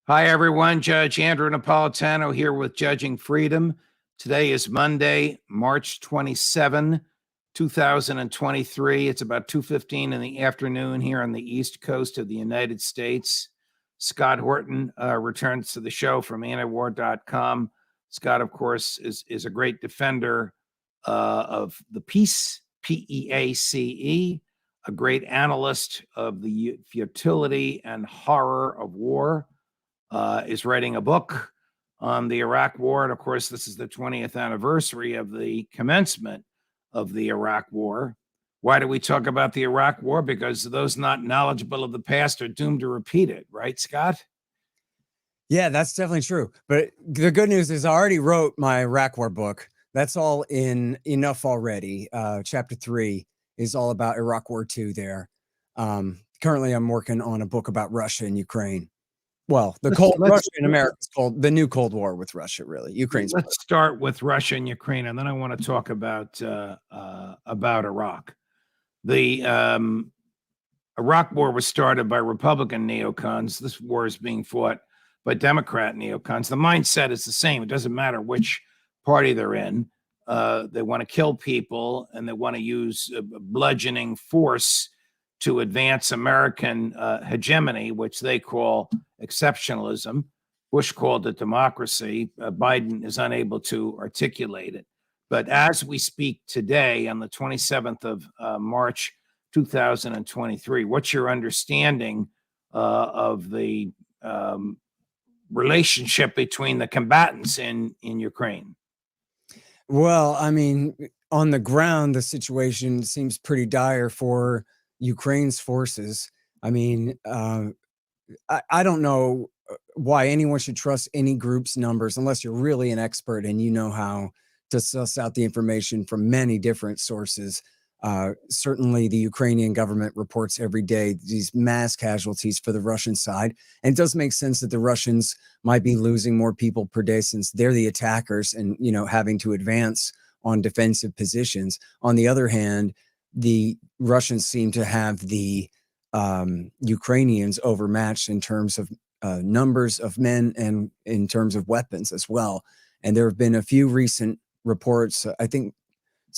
Hi, everyone. Judge Andrew Napolitano here with Judging Freedom. Today is Monday, March 27, 2023. It's about 2:15 in the afternoon here on the East Coast of the United States. Scott Horton returns to the show from antiwar.com. Scott, of course, is a great defender of the peace, PEACE, a great analyst of the futility and horror of war. Is writing a book on the Iraq War. And of course, this is the 20th anniversary of the commencement of the Iraq War. Why do we talk about the Iraq War? Because those not knowledgeable of the past are doomed to repeat it, right, Scott? Yeah, that's definitely true. But the good news is I already wrote my Iraq War book. That's all in enough already. Chapter 3 is all about Iraq War II there. Currently, I'm working on a book about Russia and Ukraine. Well, Russia in America is called the new Cold War with Russia, really. Ukraine's. Let's start with Russia and Ukraine, and then I want to talk about Iraq. The Iraq War was started by Republican neocons. This war is being fought by Democrat neocons. The mindset is the same. It doesn't matter which party they're in. They want to kill people, and they want to use bludgeoning force to advance American hegemony, which they call exceptionalism. Bush called it democracy. Biden is unable to articulate it. But as we speak today, on the 27th of March 2023, what's your understanding of the relationship between the combatants in Ukraine? Well, I mean, on the ground, the situation seems pretty dire for Ukraine's forces. I mean, I don't know why anyone should trust any group's numbers unless you're really an expert and you know how to suss out the information from many different sources. Certainly, the Ukrainian government reports every day these mass casualties for the Russian side. And it does make sense that the Russians might be losing more people per day since they're the attackers and, having to advance on defensive positions. On the other hand, the Russians seem to have the Ukrainians overmatched in terms of numbers of men and in terms of weapons as well. And there have been a few recent reports, I think,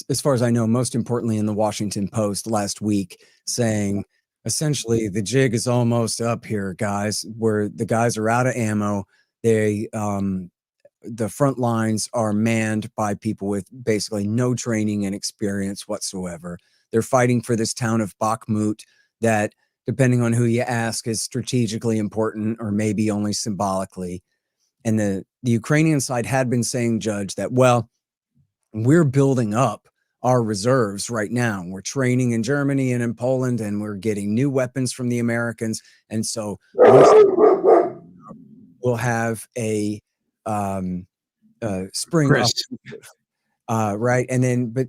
as far as I know, most importantly in the Washington Post last week, saying essentially the jig is almost up here, guys, where the guys are out of ammo. The front lines are manned by people with basically no training and experience whatsoever. They're fighting for this town of Bakhmut that, depending on who you ask, is strategically important or maybe only symbolically. And the Ukrainian side had been saying, Judge, that, well, we're building up our reserves right now. We're training in Germany and in Poland, and we're getting new weapons from the Americans. And so we'll have a spring offensive, right? And then, but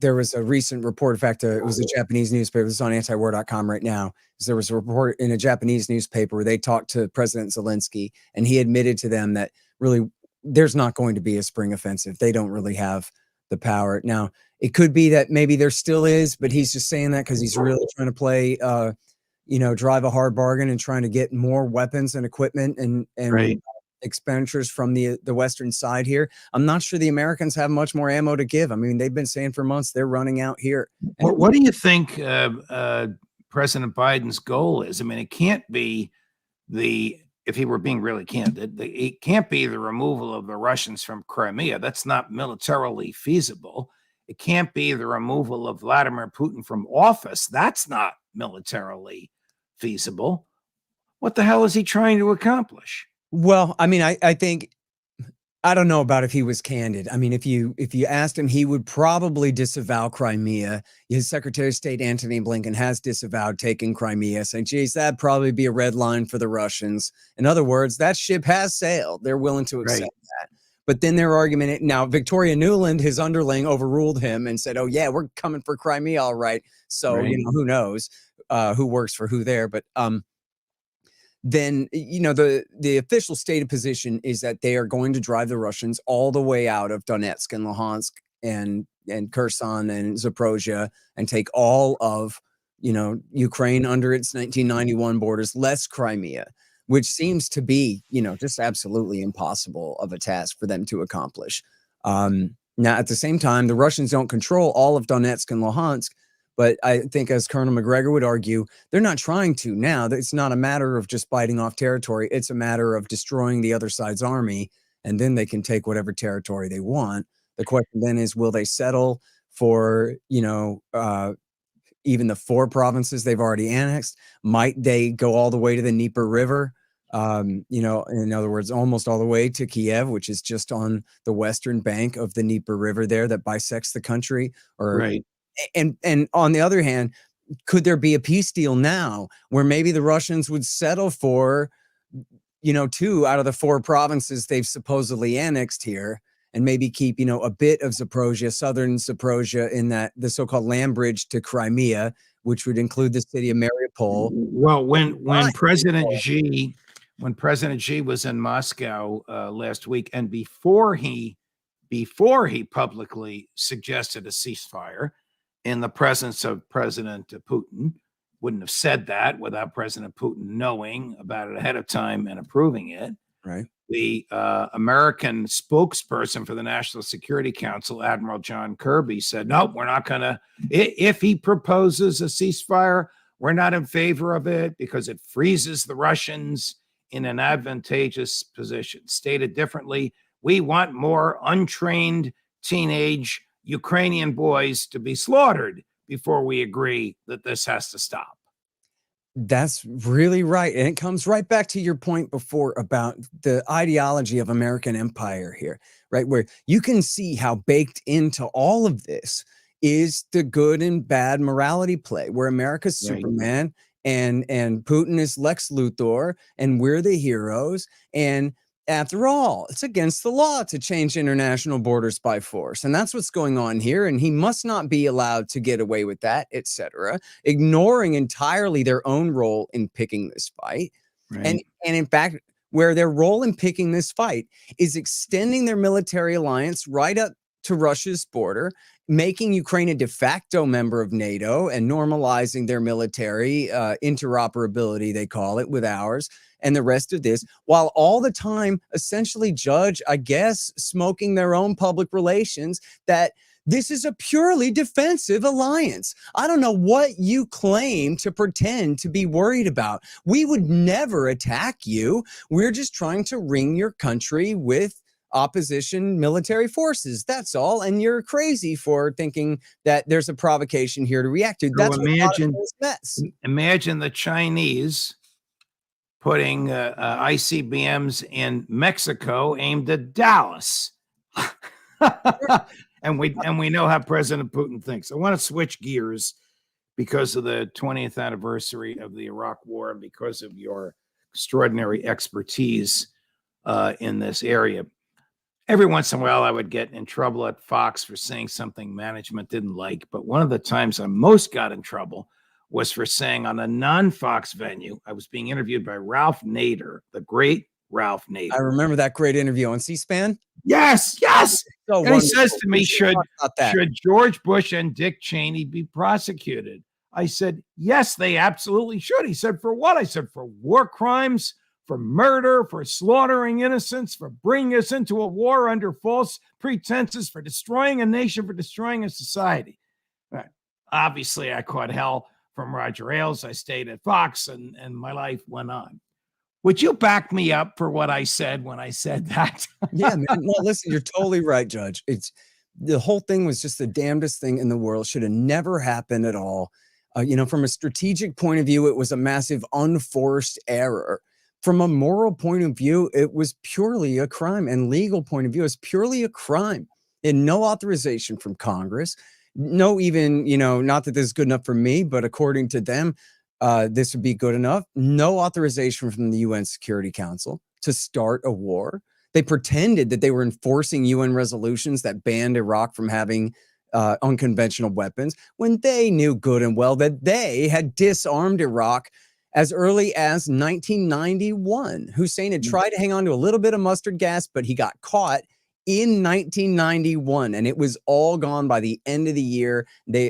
there was a recent report. In fact, it was a Japanese newspaper. It's on antiwar.com right now. There was a report in a Japanese newspaper where they talked to President Zelensky, and he admitted to them that really there's not going to be a spring offensive. They don't really have the power. Now, it could be that maybe there still is, but he's just saying that because he's really trying to play, drive a hard bargain and trying to get more weapons and equipment and right. expenditures from the Western side here. I'm not sure the Americans have much more ammo to give. I mean, they've been saying for months they're running out here. What do you think President Biden's goal is? I mean, it can't be if he were being really candid, it can't be the removal of the Russians from Crimea. That's not militarily feasible. It can't be the removal of Vladimir Putin from office. That's not militarily feasible. What the hell is he trying to accomplish? Well, I mean, I think, I don't know about if he was candid. I mean, if you asked him, he would probably disavow Crimea. His Secretary of State, Antony Blinken, has disavowed taking Crimea, saying, geez, that'd probably be a red line for the Russians. In other words, that ship has sailed. They're willing to accept that. But then their argument, now Victoria Nuland, his underling, overruled him and said, oh, yeah, we're coming for Crimea, all right. So, who knows who works for who there. But then, the official stated position is that they are going to drive the Russians all the way out of Donetsk and Luhansk and Kherson and Zaporozhye and take all of, Ukraine under its 1991 borders, less Crimea. which seems to be, just absolutely impossible of a task for them to accomplish. Now, at the same time, the Russians don't control all of Donetsk and Luhansk, but I think, as Colonel McGregor would argue, they're not trying to now. It's not a matter of just biting off territory. It's a matter of destroying the other side's army, and then they can take whatever territory they want. The question then is, will they settle for, even the 4 provinces they've already annexed? Might they go all the way to the Dnieper River? In other words, almost all the way to Kiev, which is just on the western bank of the Dnieper River there that bisects the country. Or Right. and on the other hand, could there be a peace deal now where maybe the Russians would settle for, 2 out of the 4 provinces they've supposedly annexed here, and maybe keep, a bit of Zaporozhye, southern Zaporozhye, in the so-called land bridge to Crimea, which would include the city of Mariupol. Well, when President Xi was in Moscow last week, and before he publicly suggested a ceasefire in the presence of President Putin, wouldn't have said that without President Putin knowing about it ahead of time and approving it. Right. The American spokesperson for the National Security Council, Admiral John Kirby, said, "No, we're not going to. If he proposes a ceasefire, we're not in favor of it because it freezes the Russians in an advantageous position." Stated differently, we want more untrained teenage Ukrainian boys to be slaughtered before we agree that this has to stop. That's really right. And it comes right back to your point before about the ideology of American empire here, right? Where you can see how baked into all of this is the good and bad morality play, where America's Right. Superman and Putin is Lex Luthor, and we're the heroes. And after all, it's against the law to change international borders by force. And that's what's going on here. And he must not be allowed to get away with that, etc., ignoring entirely their own role in picking this fight. Right. And in fact, where their role in picking this fight is extending their military alliance right up to Russia's border, making Ukraine a de facto member of NATO, and normalizing their military interoperability, they call it, with ours, and the rest of this, while all the time essentially Judge, I guess, smoking their own public relations that this is a purely defensive alliance. I don't know what you claim to pretend to be worried about. We would never attack you. We're just trying to ring your country with opposition military forces. That's all. And you're crazy for thinking that there's a provocation here to react to. That's what imagine the Chinese putting ICBMs in Mexico aimed at Dallas. and we know how President Putin thinks. I want to switch gears because of the 20th anniversary of the Iraq War and because of your extraordinary expertise in this area. Every once in a while, I would get in trouble at Fox for saying something management didn't like. But one of the times I most got in trouble was for saying on a non-Fox venue, I was being interviewed by Ralph Nader, the great Ralph Nader. I remember that great interview on C-SPAN. Yes. So and he says to me, should George Bush and Dick Cheney be prosecuted? I said, yes, they absolutely should. He said, for what? I said, for war crimes, for murder, for slaughtering innocents, for bringing us into a war under false pretenses, for destroying a nation, for destroying a society. Right. Obviously, I caught hell from Roger Ailes. I stayed at Fox, and my life went on. Would you back me up for what I said when I said that? Yeah, man. No, listen, you're totally right, Judge. The whole thing was just the damnedest thing in the world. Should have never happened at all. From a strategic point of view, it was a massive unforced error. From a moral point of view, it was purely a crime, and legal point of view, it's purely a crime. And no authorization from Congress. No, even, not that this is good enough for me, but according to them, this would be good enough. No authorization from the UN Security Council to start a war. They pretended that they were enforcing UN resolutions that banned Iraq from having unconventional weapons when they knew good and well that they had disarmed Iraq as early as 1991. Hussein had tried to hang on to a little bit of mustard gas, but he got caught in 1991, and it was all gone by the end of the year.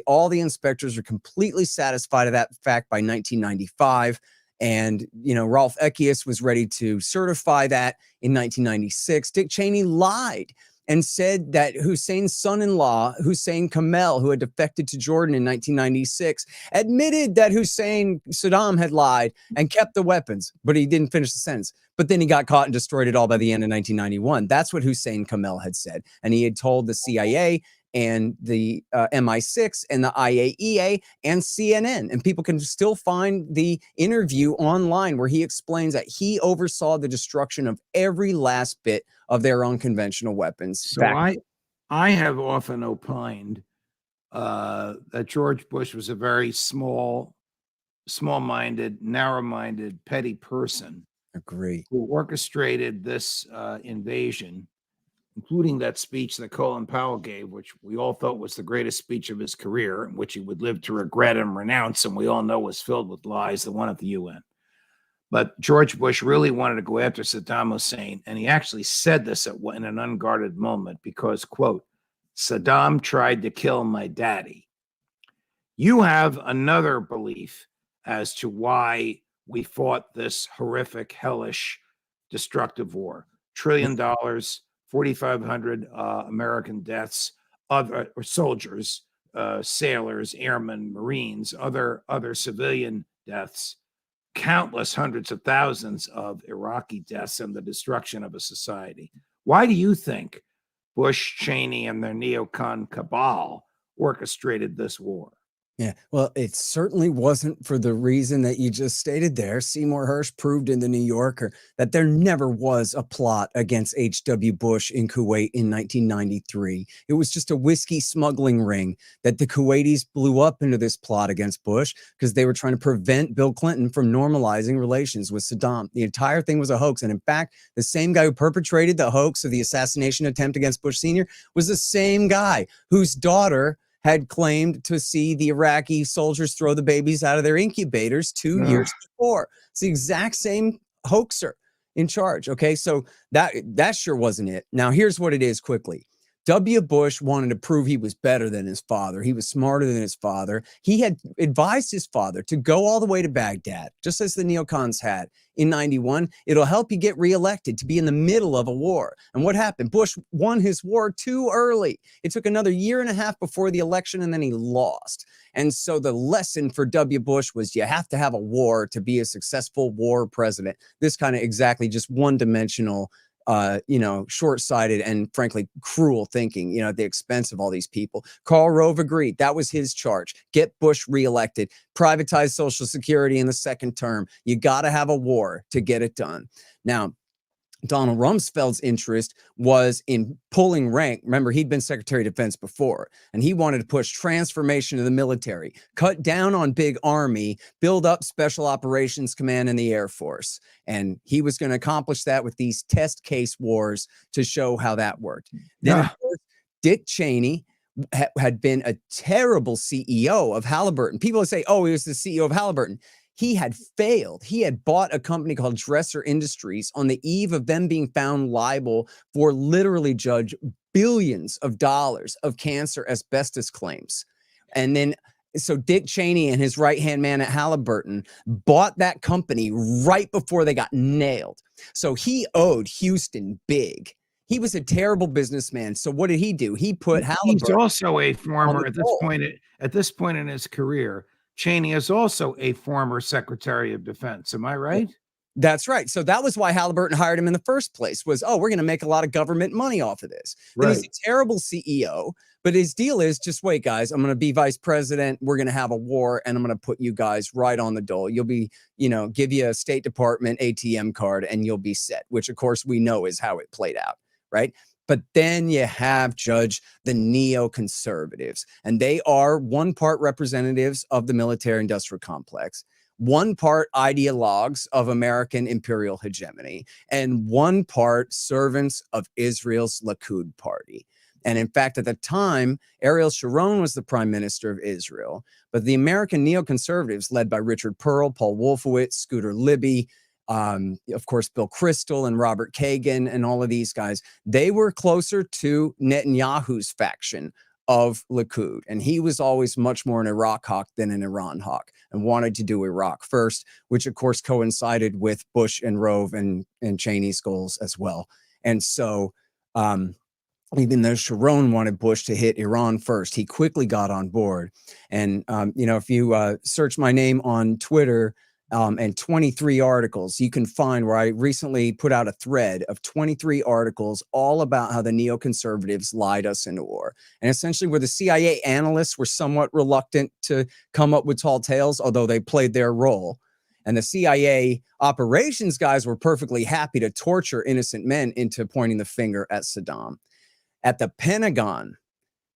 All the inspectors were completely satisfied of that fact by 1995, And, Rolf Ekius was ready to certify that in 1996. Dick Cheney lied and said that Hussein's son-in-law, Hussein Kamel, who had defected to Jordan in 1996, admitted that Saddam had lied and kept the weapons, but he didn't finish the sentence. But then he got caught and destroyed it all by the end of 1991. That's what Hussein Kamel had said. And he had told the CIA and the MI6 and the IAEA and CNN. And people can still find the interview online where he explains that he oversaw the destruction of every last bit of their unconventional weapons. So I have often opined that George Bush was a very small-minded, narrow-minded, petty person. Agree. Who orchestrated this invasion, including that speech that Colin Powell gave, which we all thought was the greatest speech of his career, which he would live to regret and renounce, and we all know was filled with lies, the one at the UN. But George Bush really wanted to go after Saddam Hussein, and he actually said this in an unguarded moment because, quote, Saddam tried to kill my daddy. You have another belief as to why we fought this horrific, hellish, destructive war. $1 trillion, 4,500 American deaths, other soldiers, sailors, airmen, Marines, other civilian deaths, countless hundreds of thousands of Iraqi deaths, and the destruction of a society. Why do you think Bush, Cheney, and their neocon cabal orchestrated this war? Yeah, well, it certainly wasn't for the reason that you just stated there. Seymour Hersh proved in the New Yorker that there never was a plot against H.W. Bush in Kuwait in 1993. It was just a whiskey smuggling ring that the Kuwaitis blew up into this plot against Bush because they were trying to prevent Bill Clinton from normalizing relations with Saddam. The entire thing was a hoax. And in fact, the same guy who perpetrated the hoax of the assassination attempt against Bush Sr. was the same guy whose daughter had claimed to see the Iraqi soldiers throw the babies out of their incubators 2 years before. It's the exact same hoaxer in charge. Okay, so that sure wasn't it. Now, here's what it is quickly. W. Bush wanted to prove he was better than his father. He was smarter than his father. He had advised his father to go all the way to Baghdad, just as the neocons had in 91. It'll help you get reelected to be in the middle of a war. And what happened? Bush won his war too early. It took another year and a half before the election, and then he lost. And so the lesson for W. Bush was you have to have a war to be a successful war president. This kind of exactly just one-dimensional short-sighted and frankly cruel thinking, at the expense of all these people. Karl Rove agreed. That was his charge. Get Bush reelected, privatize Social Security in the second term. You got to have a war to get it done. Now, Donald Rumsfeld's interest was in pulling rank. Remember, he'd been Secretary of Defense before, and he wanted to push transformation of the military, cut down on big army, build up Special Operations Command in the Air Force. And he was going to accomplish that with these test case wars to show how that worked. Then, of course, Dick Cheney had been a terrible CEO of Halliburton. People would say, oh, he was the CEO of Halliburton. He had failed. He had bought a company called Dresser Industries on the eve of them being found liable for literally, Judge, billions of dollars of cancer asbestos claims. And then, so Dick Cheney and his right-hand man at Halliburton bought that company right before they got nailed. So he owed Houston big. He was a terrible businessman. So what did he do? He put Halliburton. He's also a former, at this point in his career, Cheney is also a former Secretary of Defense. Am I right? That's right. So that was why Halliburton hired him in the first place was, we're going to make a lot of government money off of this. Right. Then he's a terrible CEO, but his deal is just wait, guys, I'm going to be vice president. We're going to have a war and I'm going to put you guys right on the dole. You'll be, give you a State Department ATM card and you'll be set, which of course we know is how it played out. Right. But then you have, Judge, the neoconservatives, and they are one part representatives of the military-industrial complex, one part ideologues of American imperial hegemony, and one part servants of Israel's Likud party. And in fact, at the time, Ariel Sharon was the prime minister of Israel, but the American neoconservatives, led by Richard Pearl, Paul Wolfowitz, Scooter Libby, of course, Bill Kristol and Robert Kagan and all of these guys, they were closer to Netanyahu's faction of Likud. And he was always much more an Iraq hawk than an Iran hawk, and wanted to do Iraq first, which of course coincided with Bush and Rove and Cheney's goals as well. And so, even though Sharon wanted Bush to hit Iran first, he quickly got on board. And, if you search my name on Twitter, and 23 articles, you can find where I recently put out a thread of 23 articles all about how the neoconservatives lied us into war. And essentially where the CIA analysts were somewhat reluctant to come up with tall tales, although they played their role. And the CIA operations guys were perfectly happy to torture innocent men into pointing the finger at Saddam. At the Pentagon,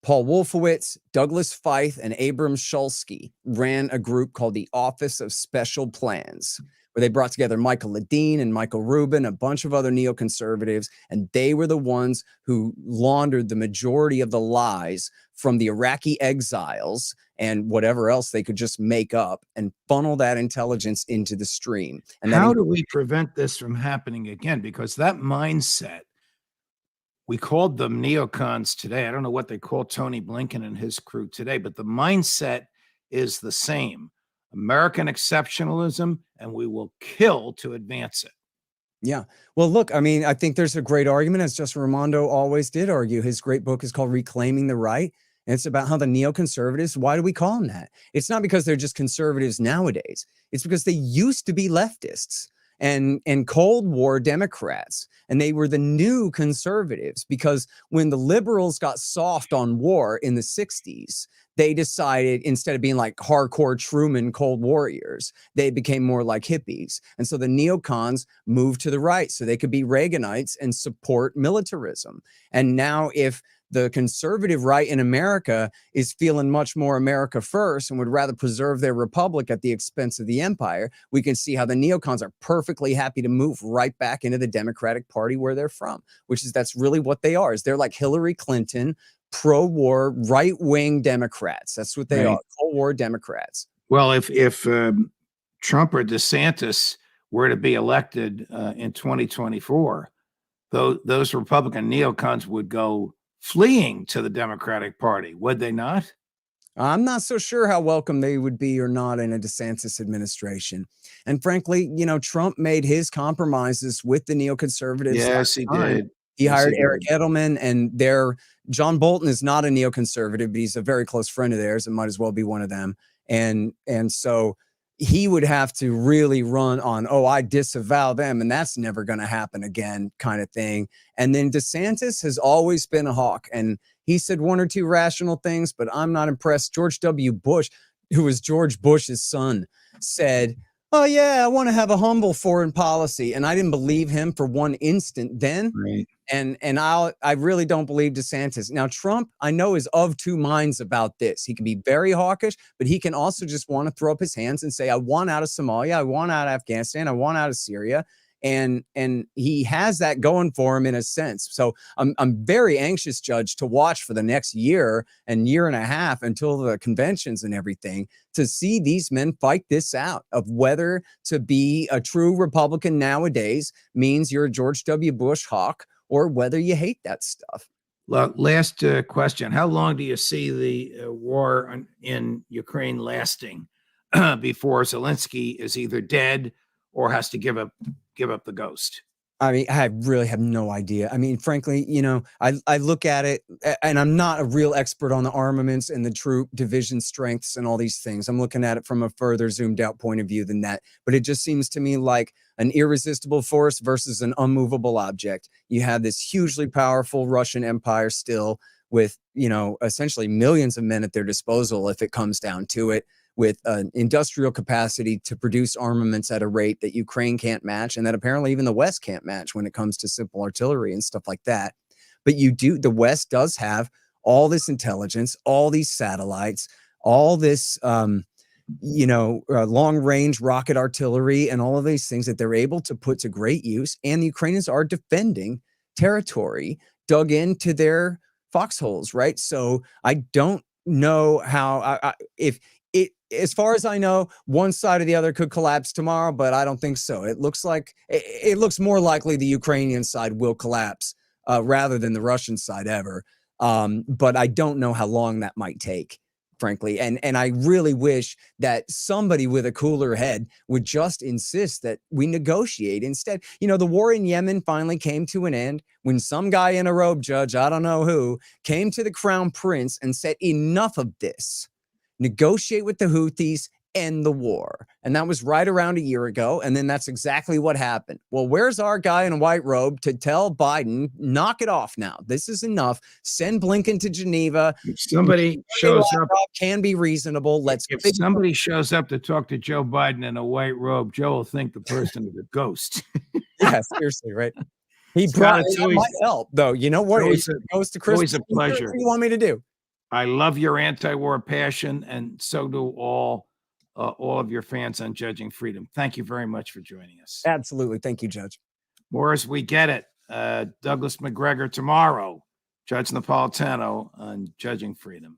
Paul Wolfowitz, Douglas Feith, and Abram Shulsky ran a group called the Office of Special Plans, where they brought together Michael Ledeen and Michael Rubin, a bunch of other neoconservatives, and they were the ones who laundered the majority of the lies from the Iraqi exiles and whatever else they could just make up and funnel that intelligence into the stream. And how do we prevent this from happening again? Because that mindset, we called them neocons today. I don't know what they call Tony Blinken and his crew today, but the mindset is the same. American exceptionalism, and we will kill to advance it. Yeah. Well, look, I mean, I think there's a great argument, as Justin Raimondo always did argue. His great book is called Reclaiming the Right. And it's about how the neoconservatives, why do we call them that? It's not because they're just conservatives nowadays. It's because they used to be leftists and Cold War Democrats, and they were the new conservatives, because when the liberals got soft on war in the 60s, they decided, instead of being like hardcore Truman Cold Warriors, they became more like hippies. And so the neocons moved to the right so they could be Reaganites and support militarism. And now if the conservative right in America is feeling much more America first and would rather preserve their republic at the expense of the empire, we can see how the neocons are perfectly happy to move right back into the Democratic Party where they're from, that's really what they are. Is they're like Hillary Clinton, pro-war, right-wing Democrats. That's what they are, Cold War Democrats. Well, if Trump or DeSantis were to be elected in 2024, those Republican neocons would go fleeing to the Democratic Party, would they not? I'm not so sure how welcome they would be or not in a DeSantis administration. And frankly, Trump made his compromises with the neoconservatives. Yes, he did. He hired Eric Edelman, and John Bolton is not a neoconservative, but he's a very close friend of theirs and might as well be one of them. And so he would have to really run on, I disavow them, and that's never going to happen again kind of thing. And then DeSantis has always been a hawk, and he said one or two rational things, but I'm not impressed. George W. Bush, who was George Bush's son, said, oh yeah, I want to have a humble foreign policy. And I didn't believe him for one instant then. Right. And I really don't believe DeSantis. Now, Trump, I know, is of two minds about this. He can be very hawkish, but he can also just want to throw up his hands and say, I want out of Somalia, I want out of Afghanistan, I want out of Syria. And he has that going for him in a sense. So I'm very anxious, Judge, to watch for the next year and year and a half until the conventions and everything, to see these men fight this out of whether to be a true Republican nowadays means you're a George W. Bush hawk, or whether you hate that stuff. Look, last question. How long do you see the war in Ukraine lasting before Zelensky is either dead or has to give up the ghost? I mean, I really have no idea. I mean, frankly, I look at it, and I'm not a real expert on the armaments and the troop division strengths and all these things. I'm looking at it from a further zoomed out point of view than that. But it just seems to me like an irresistible force versus an unmovable object. You have this hugely powerful Russian empire still with, essentially millions of men at their disposal if it comes down to it, with an industrial capacity to produce armaments at a rate that Ukraine can't match, and that apparently even the West can't match when it comes to simple artillery and stuff like that. But the West does have all this intelligence, all these satellites, all this, long-range rocket artillery, and all of these things that they're able to put to great use. And the Ukrainians are defending territory dug into their foxholes, right? So I don't know how, as far as I know, one side or the other could collapse tomorrow, but I don't think so. It looks more likely the Ukrainian side will collapse rather than the Russian side ever. But I don't know how long that might take, frankly. And I really wish that somebody with a cooler head would just insist that we negotiate instead. The war in Yemen finally came to an end when some guy in a robe, Judge, I don't know who, came to the crown prince and said, enough of this. Negotiate with the Houthis, end the war. And that was right around a year ago. And then that's exactly what happened. Well, where's our guy in a white robe to tell Biden, knock it off now? This is enough. Send Blinken to Geneva. If somebody shows up, can be reasonable. If somebody shows up to talk to Joe Biden in a white robe, Joe will think the person is a ghost. Yeah, seriously, right? That might help, though. You know what? It goes to Christmas. Always a pleasure. What do you want me to do? I love your anti-war passion, and so do all of your fans on Judging Freedom. Thank you very much for joining us. Absolutely. Thank you, Judge. Morris, we get it. Douglas McGregor tomorrow, Judge Napolitano on Judging Freedom.